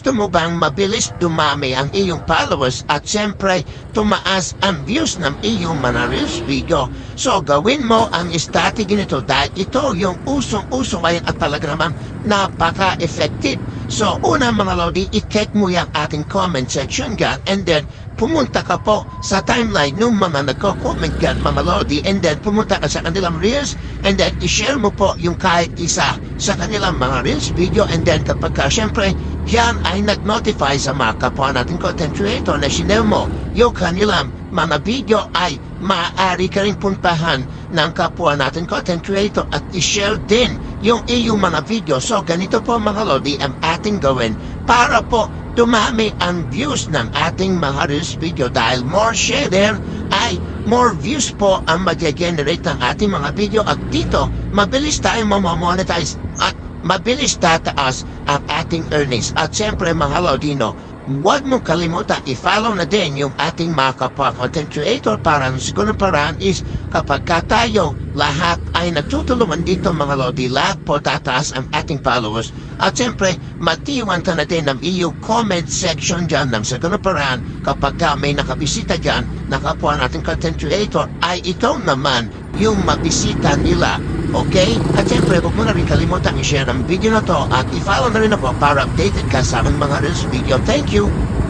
Gusto mo bang mabilis dumami ang iyong followers at siyempre tumaas ang views ng iyong mga reels video? So gawin mo ang strategy nito dahil ito yung usong-uso ngayon at talaga naman napaka-effective. So una mga lodi, i-check mo yung ating comment section dyan and then pumunta ka po sa timeline ng mga nagko-comment dyan mga lodi and then pumunta ka sa kanilang reels and then i-share mo po yung kahit isa sa kanilang mga reels video and then kapag ka syempre yan ay nag-notify sa mga kapwa natin content creator na sinare mo yung kanilang mga video ay maaari ka rin puntahan ng kapwa natin content creator at i-share din yung iyong mga video. So ganito po mga lodi ang ating gawin para po dumami ang views ng ating mga reels video dahil more share ay more views po ang mag-generate ng ating mga video at dito mabilis tayo mamamonetize at mabilis tataas ang ating earnings. At siyempre mga lodino, huwag mong kalimutan i-follow na din yung ating mga kapwa content creator para ng sigurong paraan is kapag ka tayo lahat ay nagtutulungan dito mga lodi, lahat po tataas ang ating followers. At siyempre, matiwan ka na din ng iyong comment section dyan ng sigurong paraan kapag ka may nakabisita dyan na kapwa nating content creator ay ikaw naman yung mabisita nila. Okay? At siyempre, huwag mo na rin kalimutan i-share ang video na to at i-follow na rin ako para updated ka sa aming mga reels video. Thank you!